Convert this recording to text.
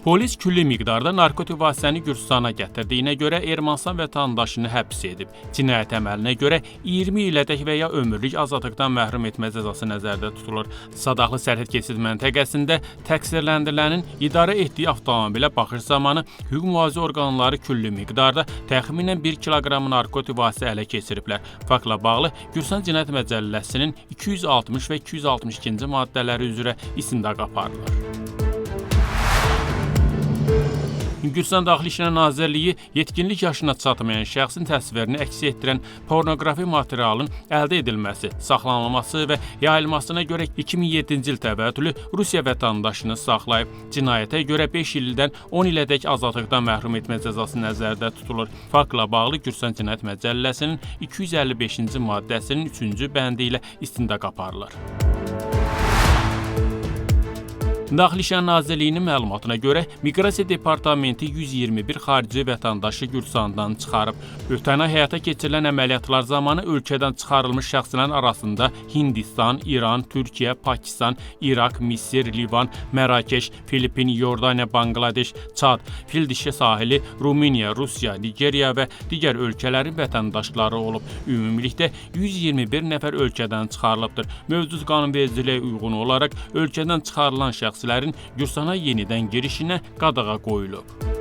Polis külli miqdarda narkotik vasitəni Gürcüstana gətirdiyinə görə Ermənistan vətəndaşını həbs edib. Cinayət əməlinə görə 20 ilədək və ya ömürlük azadlıqdan məhrum etmə cəzası nəzərdə tutulur. Sadaqlı sərhəd keçid məntəqəsində təqsirləndirilənin idarə etdiyi avtomobilə baxış zamanı hüquq mühafizə orqanları külli miqdarda təxminən 1 kiloqram narkotik vasitə ələ keçiriblər. Faktla bağlı Gürcüstan Cinayət Məcəlləsinin 260 və 262-ci maddələri üzrə istintaq aparılır. Gürcüstan Daxili İşlər Nazirliyi yetkinlik yaşına çatmayan şəxsin təsvirini əks etdirən pornoqrafi materialın əldə edilməsi, saxlanılması və yayılmasına görə 2007-ci il təvəllüdlü Rusiya vətəndaşını saxlayıb. Cinayətə görə 5 ildən 10 ilədək azadlıqdan məhrum etmə cəzası nəzərdə tutulur. Faktla bağlı Gürcüstan Cinayət Məcəlləsinin 255-ci maddəsinin 3-cü bəndi ilə istintaq aparılır. Daxili İşlər Nazirliyinin məlumatına görə Miqrasiya Departamenti 121 xarici vətəndaşı Gürcüstandan çıxarıb. Ötən ay həyata keçirilən əməliyyatlar zamanı ölkədən çıxarılmış şəxslərin arasında Hindistan, İran, Türkiyə, Pakistan, İraq, Misir, Livan, Mərakeş, Filippin, Yordaniya, Banqladeş, Çad, Fildişə sahili, Rumıniya, Rusiya, Nigeriya və digər ölkələrin vətəndaşları olub. Ümumilikdə 121 nəfər ölkədən çıxarılıbdır. Mövcud qanunvericiliyə uyğun olaraq ölkədən çıxarılan şəxslərin Gürcüstana yenidən girişinə qadağa qoyulub.